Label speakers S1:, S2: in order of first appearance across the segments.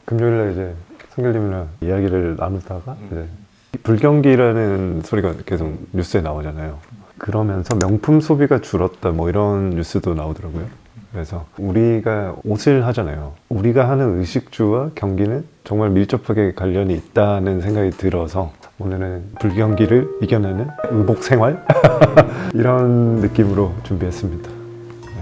S1: 금요일날 이제 성길님이랑 이야기를 나누다가 이제 불경기라는 소리가 계속 뉴스에 나오잖아요. 그러면서 명품 소비가 줄었다 뭐 이런 뉴스도 나오더라고요. 그래서 우리가 옷을 하잖아요. 우리가 하는 의식주와 경기는 정말 밀접하게 관련이 있다는 생각이 들어서 오늘은 불경기를 이겨내는 의복 생활 이런 느낌으로 준비했습니다. 네.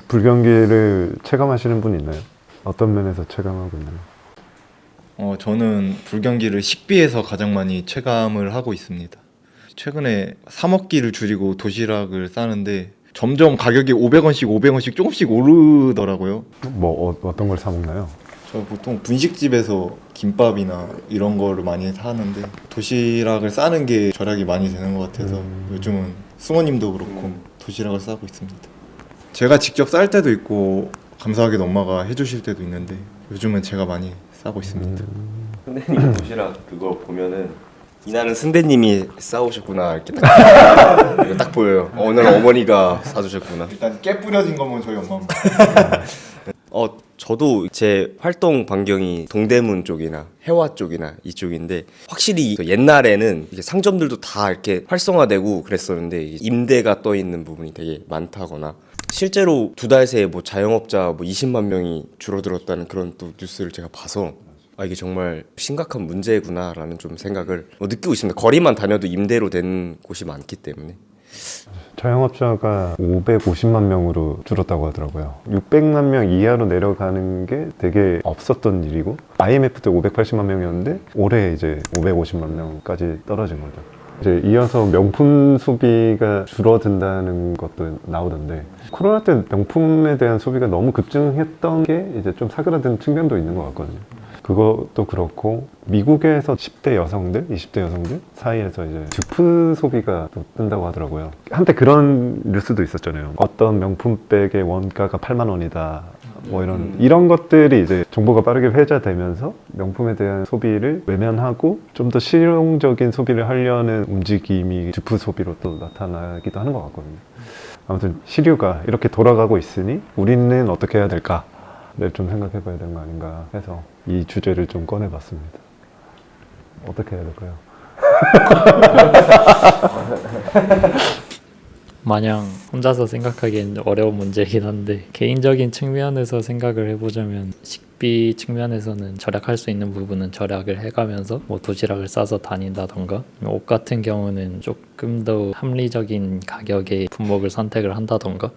S1: 불경기를 체감하시는 분 있나요? 어떤 면에서 체감하고 있나요?
S2: 저는 불경기를 식비에서 가장 많이 체감을 하고 있습니다. 최근에 사 먹기를 줄이고 도시락을 싸는데 점점 가격이 500원씩 조금씩 오르더라고요.
S1: 뭐 어떤 걸 사 먹나요?
S2: 저 보통 분식집에서 김밥이나 이런 거를 많이 사는데 도시락을 싸는 게 절약이 많이 되는 것 같아서 요즘은 승호님도 그렇고 도시락을 싸고 있습니다. 제가 직접 쌀 때도 있고 감사하게도 엄마가 해주실 때도 있는데 요즘은 제가 많이 싸고 있습니다.
S3: 선배님 도시락 그거 보면은 이날은 선배님이 싸오셨구나 이렇게 딱 보여요. 오늘 어머니가 사주셨구나.
S2: 일단 깨 뿌려진 거면 저희 엄마입니다.
S3: 저도 제 활동 반경이 동대문 쪽이나 해화 쪽이나 이쪽인데 확실히 옛날에는 이게 상점들도 다 이렇게 활성화되고 그랬었는데 임대가 떠 있는 부분이 되게 많다거나 실제로 두 달 새에 뭐 자영업자 20만 명이 줄어들었다는 그런 또 뉴스를 제가 봐서 이게 정말 심각한 문제구나라는 좀 생각을 느끼고 있습니다. 거리만 다녀도 임대로 된 곳이 많기 때문에.
S1: 자영업자가 550만 명으로 줄었다고 하더라고요. 600만 명 이하로 내려가는 게 되게 없었던 일이고 IMF 때 580만 명이었는데 올해 이제 550만 명까지 떨어진 거죠. 이제 이어서 명품 소비가 줄어든다는 것도 나오던데 코로나 때 명품에 대한 소비가 너무 급증했던 게 이제 좀 사그라든 측면도 있는 것 같거든요. 그것도 그렇고 미국에서 10대 여성들, 20대 여성들 사이에서 이제 주프 소비가 또 뜬다고 하더라고요. 한때 그런 뉴스도 있었잖아요. 어떤 명품백의 원가가 8만 원이다. 뭐 이런 것들이 이제 정보가 빠르게 회자되면서 명품에 대한 소비를 외면하고 좀 더 실용적인 소비를 하려는 움직임이 주프 소비로 또 나타나기도 하는 것 같거든요. 아무튼 시류가 이렇게 돌아가고 있으니 우리는 어떻게 해야 될까? 를 좀 생각해 봐야 되는 거 아닌가 해서 이 주제를 좀 꺼내봤습니다. 어떻게 해야 될까요?
S4: 마냥 혼자서 생각하기엔 어려운 문제이긴 한데 개인적인 측면에서 생각을 해보자면 식비 측면에서는 절약할 수 있는 부분은 절약을 해가면서 뭐 도시락을 싸서 다닌다던가 옷 같은 경우는 조금 더 합리적인 가격의 품목을 선택을 한다던가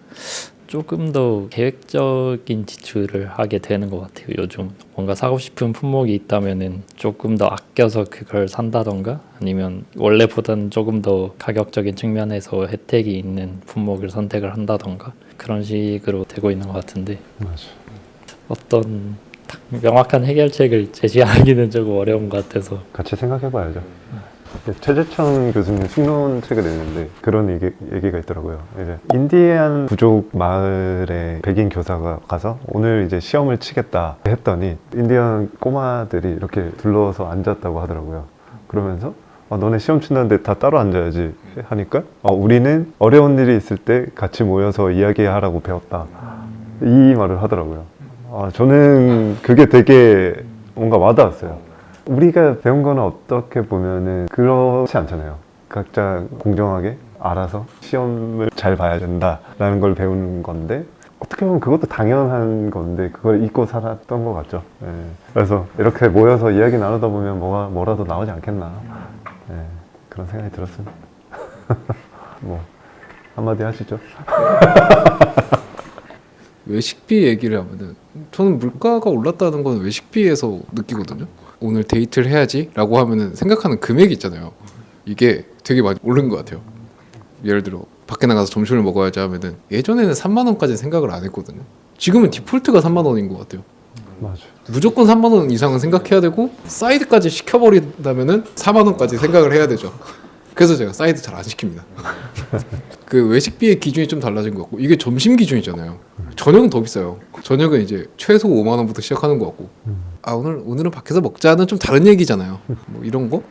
S4: 조금 더 계획적인 지출을 하게 되는 것 같아요. 요즘 뭔가 사고 싶은 품목이 있다면은 조금 더 아껴서 그걸 산다던가 아니면 원래보다는 조금 더 가격적인 측면에서 혜택이 있는 품목을 선택을 한다던가 그런 식으로 되고 있는 것 같은데
S1: 맞아.
S4: 어떤 딱 명확한 해결책을 제시하기는 조금 어려운 것 같아서
S1: 같이 생각해 봐야죠. 최재천 교수님 숙론책을 냈는데 그런 얘기가 있더라고요. 이제 인디안 부족 마을에 백인 교사가 가서 오늘 이제 시험을 치겠다 했더니 인디안 꼬마들이 이렇게 둘러서 앉았다고 하더라고요. 그러면서 너네 시험 친다는데 다 따로 앉아야지 하니까 우리는 어려운 일이 있을 때 같이 모여서 이야기하라고 배웠다. 이 말을 하더라고요. 저는 그게 되게 뭔가 와닿았어요. 우리가 배운 거는 어떻게 보면은 그렇지 않잖아요. 각자 공정하게 알아서 시험을 잘 봐야 된다라는 걸 배우는 건데 어떻게 보면 그것도 당연한 건데 그걸 잊고 살았던 것 같죠. 예. 그래서 이렇게 모여서 이야기 나누다 보면 뭐라도 나오지 않겠나. 예. 그런 생각이 들었습니다. 뭐 한마디 하시죠.
S5: 외식비 얘기를 하면은 저는 물가가 올랐다는 건 외식비에서 느끼거든요. 오늘 데이트를 해야지 라고 하면은 생각하는 금액이 있잖아요. 이게 되게 많이 오른 것 같아요. 예를 들어 밖에 나가서 점심을 먹어야지 하면은 예전에는 3만 원까지 생각을 안 했거든요. 지금은 디폴트가 3만 원인 것 같아요.
S1: 맞아.
S5: 무조건 3만 원 이상은 생각해야 되고 사이드까지 시켜버린다면은 4만 원까지 생각을 해야 되죠. 그래서 제가 사이드 잘 안 시킵니다. 그 외식비의 기준이 좀 달라진 것 같고 이게 점심 기준이잖아요. 저녁은 더 비싸요. 저녁은 이제 최소 5만 원부터 시작하는 것 같고 오늘은 밖에서 먹자는 좀 다른 얘기잖아요. 뭐 이런 거.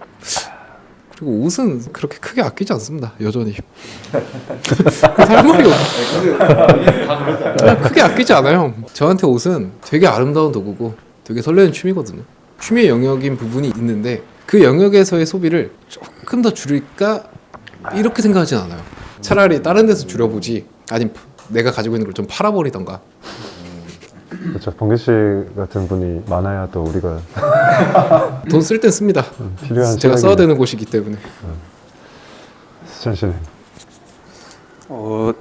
S5: 그리고 옷은 그렇게 크게 아끼지 않습니다. 여전히. 할 말이 그냥 크게 아끼지 않아요. 저한테 옷은 되게 아름다운 도구고 되게 설레는 취미거든요. 취미의 영역인 부분이 있는데 그 영역에서의 소비를 조금 더 줄일까 이렇게 생각하진 않아요. 차라리 다른 데서 줄여보지 아니면 내가 가지고 있는 걸 좀 팔아버리던가.
S1: 그렇죠. 번개 씨 같은 분이 많아야 또 우리가
S5: 돈 쓸 땐 씁니다.
S1: 필요한
S5: 제가
S1: 시각이-
S5: 써야 되는 곳이기 때문에.
S1: 수찬 씨는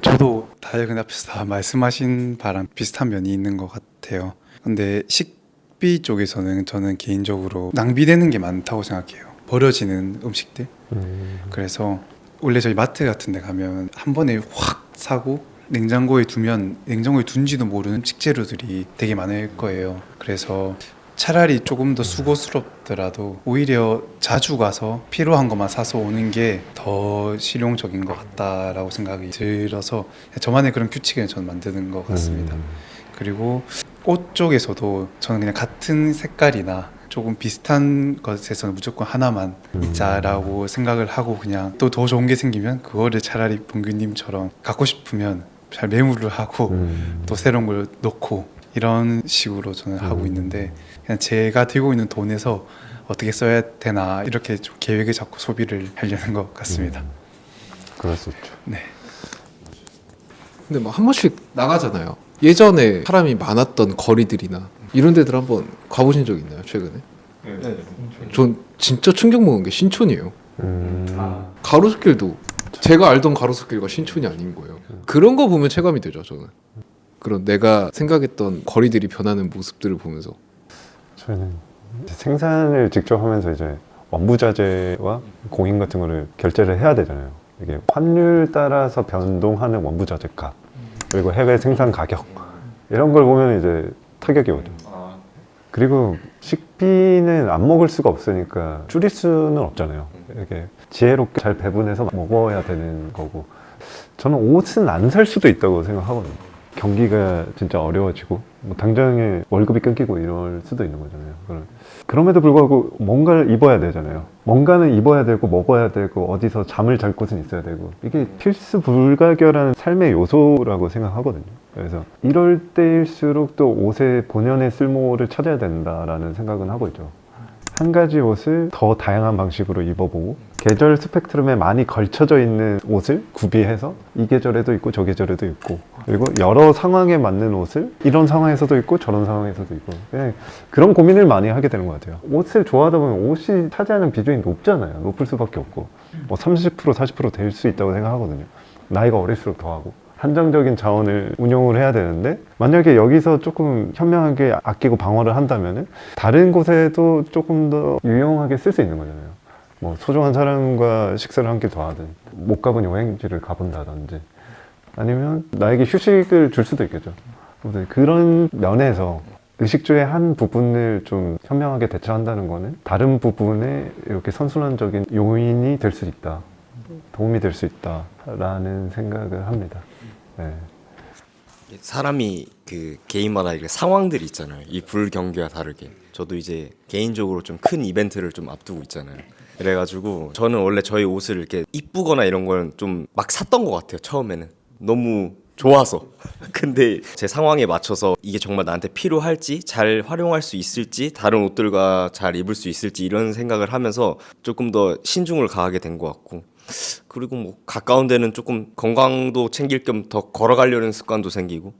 S6: 저도 다들 앞에서 다 말씀하신 바랑 비슷한 면이 있는 것 같아요. 근데 식비 쪽에서는 저는 개인적으로 낭비되는 게 많다고 생각해요. 버려지는 음식들. 그래서 원래 저희 마트 같은 데 가면 한 번에 확 사고 냉장고에 두면 냉장고에 둔지도 모르는 식재료들이 되게 많을 거예요. 그래서 차라리 조금 더 수고스럽더라도 오히려 자주 가서 필요한 것만 사서 오는 게 더 실용적인 것 같다라고 생각이 들어서 저만의 그런 규칙을 저는 만드는 것 같습니다. 그리고 옷 쪽에서도 저는 그냥 같은 색깔이나 조금 비슷한 것에서는 무조건 하나만 입자라고 생각을 하고 그냥 또 더 좋은 게 생기면 그거를 차라리 봉규님처럼 갖고 싶으면 잘 매물을 하고 또 새로운 걸 넣고 이런 식으로 저는 하고 있는데 그냥 제가 들고 있는 돈에서 어떻게 써야 되나 이렇게 좀 계획을 잡고 소비를 하려는 것 같습니다.
S1: 그럴 수 있죠.
S6: 네.
S5: 근데 뭐 한 번씩 나가잖아요. 예전에 사람이 많았던 거리들이나 이런 데들 한번 가보신 적 있나요? 최근에? 전 진짜 충격 먹은 게 신촌이에요. 가로수길도 제가 알던 가로수길과 신촌이 아닌 거예요. 그런 거 보면 체감이 되죠. 저는 그런 내가 생각했던 거리들이 변하는 모습들을 보면서
S1: 저희는 이제 생산을 직접 하면서 이제 원부자재와 공인 같은 거를 결제를 해야 되잖아요. 이게 환율 따라서 변동하는 원부자재 값 그리고 해외 생산 가격 이런 걸 보면 이제 타격이 오죠. 그리고 식비는 안 먹을 수가 없으니까 줄일 수는 없잖아요. 이렇게 지혜롭게 잘 배분해서 먹어야 되는 거고 저는 옷은 안 살 수도 있다고 생각하거든요. 경기가 진짜 어려워지고 뭐 당장에 월급이 끊기고 이럴 수도 있는 거잖아요. 그럼에도 불구하고 뭔가를 입어야 되잖아요. 뭔가는 입어야 되고 먹어야 되고 어디서 잠을 잘 곳은 있어야 되고 이게 필수 불가결한 삶의 요소라고 생각하거든요. 그래서 이럴 때일수록 또 옷의 본연의 쓸모를 찾아야 된다라는 생각은 하고 있죠. 한 가지 옷을 더 다양한 방식으로 입어보고 계절 스펙트럼에 많이 걸쳐져 있는 옷을 구비해서 이 계절에도 있고 저 계절에도 있고 그리고 여러 상황에 맞는 옷을 이런 상황에서도 있고 저런 상황에서도 있고 그냥 그런 고민을 많이 하게 되는 것 같아요. 옷을 좋아하다 보면 옷이 차지하는 비중이 높잖아요. 높을 수밖에 없고 뭐 30% 40% 될 수 있다고 생각하거든요. 나이가 어릴수록 더하고 한정적인 자원을 운용을 해야 되는데 만약에 여기서 조금 현명하게 아끼고 방어를 한다면 다른 곳에도 조금 더 유용하게 쓸 수 있는 거잖아요. 뭐 소중한 사람과 식사를 한 끼 더 하든 못 가본 여행지를 가본다든지 아니면 나에게 휴식을 줄 수도 있겠죠. 아무튼 그런 면에서 의식주의 한 부분을 좀 현명하게 대처한다는 거는 다른 부분에 이렇게 선순환적인 요인이 될 수 있다. 도움이 될 수 있다라는 생각을 합니다. 네.
S3: 사람이 그 개인마다 이렇게 상황들이 있잖아요. 이 불경기와 다르게 저도 이제 개인적으로 좀 큰 이벤트를 좀 앞두고 있잖아요. 그래가지고 저는 원래 저희 옷을 이렇게 이쁘거나 이런 걸 좀 막 샀던 것 같아요. 처음에는 너무 좋아서. 근데 제 상황에 맞춰서 이게 정말 나한테 필요할지 잘 활용할 수 있을지 다른 옷들과 잘 입을 수 있을지 이런 생각을 하면서 조금 더 신중을 가하게 된 것 같고 그리고 뭐 가까운 데는 조금 건강도 챙길 겸 더 걸어가려는 습관도 생기고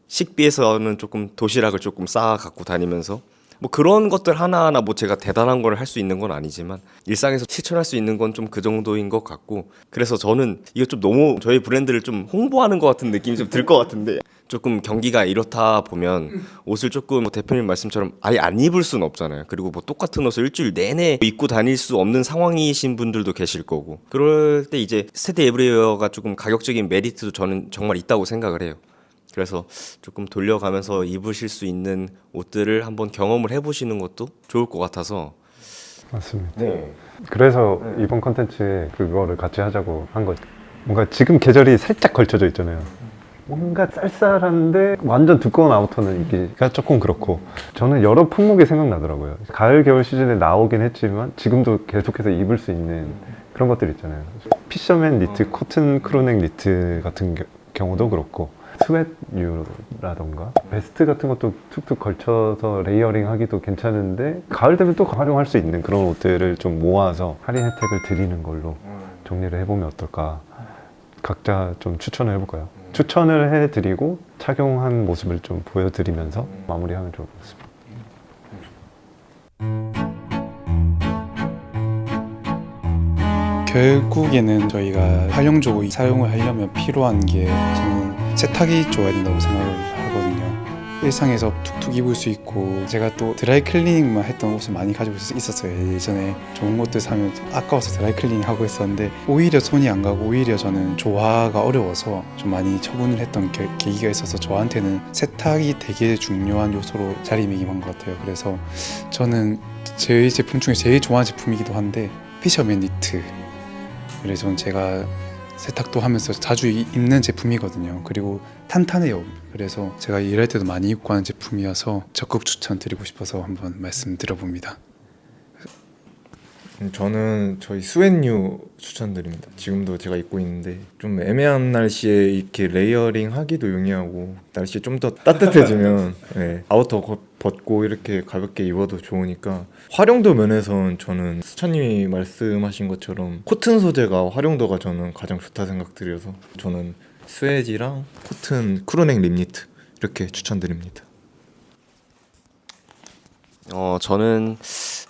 S3: 식비에서는 조금 도시락을 조금 싸 갖고 다니면서 뭐 그런 것들 하나하나 뭐 제가 대단한 걸 할 수 있는 건 아니지만 일상에서 실천할 수 있는 건 좀 그 정도인 것 같고 그래서 저는 이거 좀 너무 저희 브랜드를 좀 홍보하는 것 같은 느낌이 좀 들 것 같은데 조금 경기가 이렇다 보면 옷을 조금 뭐 대표님 말씀처럼 아예 안 입을 수는 없잖아요. 그리고 뭐 똑같은 옷을 일주일 내내 입고 다닐 수 없는 상황이신 분들도 계실 거고 그럴 때 이제 스테디 에브리웨어가 조금 가격적인 메리트도 저는 정말 있다고 생각을 해요. 그래서 조금 돌려가면서 입으실 수 있는 옷들을 한번 경험을 해보시는 것도 좋을 것 같아서
S1: 맞습니다. 그래서 이번 컨텐츠에 그거를 같이 하자고 한 거죠. 뭔가 지금 계절이 살짝 걸쳐져 있잖아요. 뭔가 쌀쌀한데 완전 두꺼운 아우터는 입기가 조금 그렇고 저는 여러 품목이 생각나더라고요. 가을 겨울 시즌에 나오긴 했지만 지금도 계속해서 입을 수 있는 그런 것들 있잖아요. 피셔맨 니트, 코튼 크루넥 니트 같은 경우도 그렇고 스웨트유라던가 베스트 같은 것도 툭툭 걸쳐서 레이어링 하기도 괜찮은데 가을 되면 또 활용할 수 있는 그런 옷들을 좀 모아서 할인 혜택을 드리는 걸로 정리를 해보면 어떨까. 각자 좀 추천을 해볼까요? 추천을 해드리고 착용한 모습을 좀 보여드리면서 마무리하면 좋을 것 같습니다.
S6: 결국에는 저희가 활용적으로 사용을 하려면 필요한 게 저는 세탁이 좋아야 된다고 생각을 하거든요. 일상에서 툭툭 입을 수 있고 제가 또 드라이 클리닝만 했던 옷을 많이 가지고 있었어요. 예전에 좋은 것들 사면 좀 아까워서 드라이 클리닝 하고 있었는데 오히려 손이 안 가고 오히려 저는 조화가 어려워서 좀 많이 처분을 했던 계기가 있어서 저한테는 세탁이 되게 중요한 요소로 자리매김한 것 같아요. 그래서 저는 제 제품 중에 제일 좋아하는 제품이기도 한데 피셔맨 니트. 그래서 저는 제가 세탁도 하면서 자주 입는 제품이거든요. 그리고 탄탄해요. 그래서 제가 일할 때도 많이 입고 하는 제품이어서 적극 추천드리고 싶어서 한번 말씀드려봅니다.
S2: 저는 저희 스웨트유 추천드립니다. 지금도 제가 입고 있는데 좀 애매한 날씨에 이렇게 레이어링 하기도 용이하고 날씨 좀 더 따뜻해지면 네, 아우터 벗고 이렇게 가볍게 입어도 좋으니까 활용도 면에선 저는 수찬님이 말씀하신 것처럼 코튼 소재가 활용도가 저는 가장 좋다 생각드려서 저는 스웨지랑 코튼 크루넥 립니트 이렇게 추천드립니다.
S3: 저는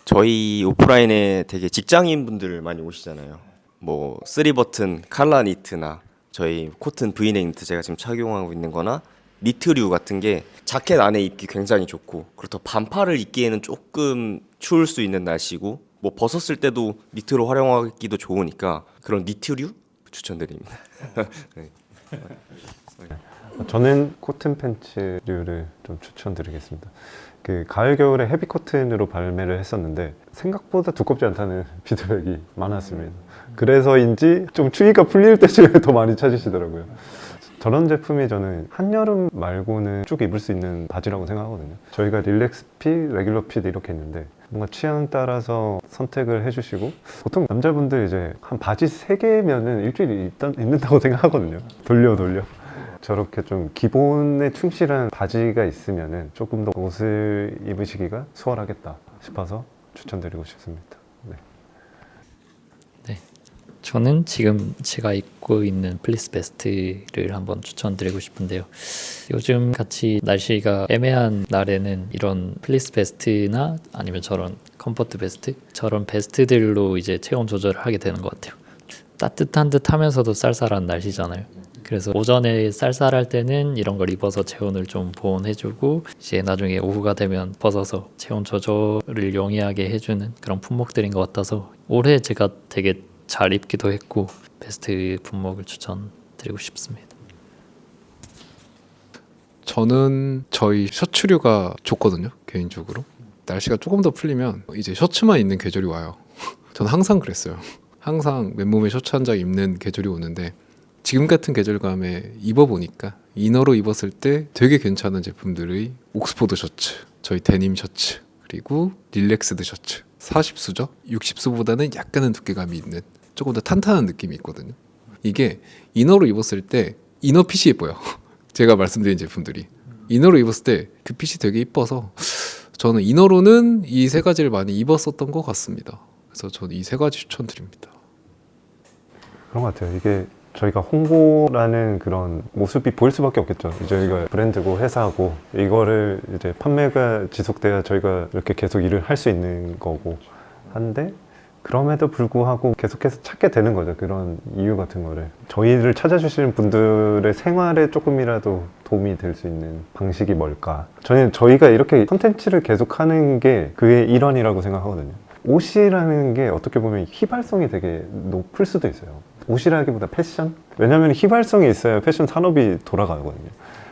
S3: 저희 오프라인에 되게 직장인분들 많이 오시잖아요. 뭐 3버튼 칼라 니트나 저희 코튼 브이넥 니트 제가 지금 착용하고 있는 거나 니트류 같은 게 자켓 안에 입기 굉장히 좋고 그렇다고 반팔을 입기에는 조금 추울 수 있는 날씨고 뭐 벗었을 때도 니트로 활용하기도 좋으니까 그런 니트류 추천드립니다. 네.
S1: 저는 코튼 팬츠류를 좀 추천드리겠습니다. 그 가을 겨울에 헤비 코튼으로 발매를 했었는데 생각보다 두껍지 않다는 피드백이 많았습니다. 그래서인지 좀 추위가 풀릴 때쯤에 더 많이 찾으시더라고요. 저런 제품이 저는 한여름 말고는 쭉 입을 수 있는 바지라고 생각하거든요. 저희가 릴렉스 핏, 레귤러 핏 이렇게 있는데 뭔가 취향 따라서 선택을 해주시고 보통 남자분들 이제 한 바지 3개면은 일주일 입는다고 생각하거든요. 돌려 저렇게 좀 기본에 충실한 바지가 있으면은 조금 더 옷을 입으시기가 수월하겠다 싶어서 추천드리고 싶습니다. 네.
S4: 저는 지금 제가 입고 있는 플리스 베스트를 한번 추천드리고 싶은데요. 요즘 같이 날씨가 애매한 날에는 이런 플리스 베스트나 아니면 저런 컴포트 베스트, 저런 베스트들로 이제 체온 조절을 하게 되는 것 같아요. 따뜻한 듯 하면서도 쌀쌀한 날씨잖아요. 그래서 오전에 쌀쌀할 때는 이런 걸 입어서 체온을 좀 보온해주고 이제 나중에 오후가 되면 벗어서 체온 조절을 용이하게 해주는 그런 품목들인 것 같아서 올해 제가 되게 잘 입기도 했고 베스트 품목을 추천드리고 싶습니다.
S5: 저는 저희 셔츠류가 좋거든요. 개인적으로 날씨가 조금 더 풀리면 이제 셔츠만 입는 계절이 와요. 저는 항상 그랬어요. 항상 맨몸에 셔츠 한 장 입는 계절이 오는데 지금 같은 계절감에 입어보니까 이너로 입었을 때 되게 괜찮은 제품들의 옥스포드 셔츠, 저희 데님 셔츠, 그리고 릴렉스드 셔츠 40수죠? 60수보다는 약간은 두께감이 있는 조금 더 탄탄한 느낌이 있거든요. 이게 이너로 입었을 때 이너 핏이 예뻐요. 제가 말씀드린 제품들이 이너로 입었을 때 그 핏이 되게 예뻐서 저는 이너로는 이 3가지를 많이 입었었던 것 같습니다. 그래서 저는 이 3가지 추천드립니다.
S1: 그런 것 같아요. 이게 저희가 홍보라는 그런 모습이 보일 수밖에 없겠죠. 저희가 브랜드고 회사고 이거를 이제 판매가 지속돼야 저희가 이렇게 계속 일을 할 수 있는 거고 한데 그럼에도 불구하고 계속해서 찾게 되는 거죠. 그런 이유 같은 거를 저희를 찾아주시는 분들의 생활에 조금이라도 도움이 될 수 있는 방식이 뭘까. 저는 저희가 이렇게 컨텐츠를 계속하는 게 그의 일환이라고 생각하거든요. 옷이라는 게 어떻게 보면 휘발성이 되게 높을 수도 있어요. 옷이라기보다 패션? 왜냐면 휘발성이 있어야 패션 산업이 돌아가거든요.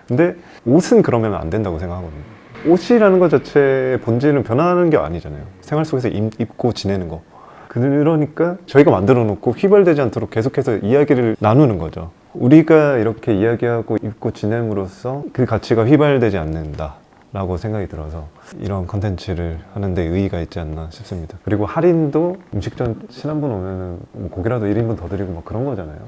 S1: 근데 옷은 그러면 안 된다고 생각하거든요. 옷이라는 것 자체의 본질은 변하는 게 아니잖아요. 생활 속에서 입고 지내는 거. 그러니까 저희가 만들어 놓고 휘발되지 않도록 계속해서 이야기를 나누는 거죠. 우리가 이렇게 이야기하고 입고 지냄으로써 그 가치가 휘발되지 않는다 라고 생각이 들어서 이런 컨텐츠를 하는데 의의가 있지 않나 싶습니다. 그리고 할인도 음식점 신 한 분 오면은 뭐 고기라도 1인분 더 드리고 뭐 그런 거잖아요.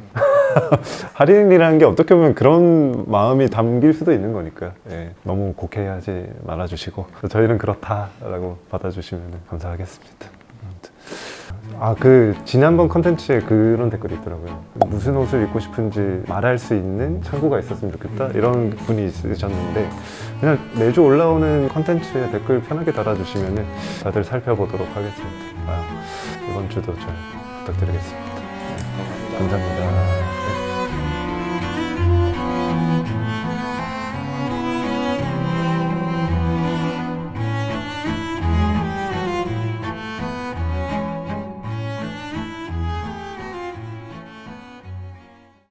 S1: 할인이라는 게 어떻게 보면 그런 마음이 담길 수도 있는 거니까 예, 너무 곡해하지 말아주시고 저희는 그렇다라고 받아주시면 감사하겠습니다. 그 지난번 컨텐츠에 그런 댓글이 있더라고요. 무슨 옷을 입고 싶은지 말할 수 있는 창구가 있었으면 좋겠다 이런 분이 있으셨는데 그냥 매주 올라오는 컨텐츠에 댓글 편하게 달아주시면 다들 살펴보도록 하겠습니다. 이번 주도 잘 부탁드리겠습니다. 감사합니다.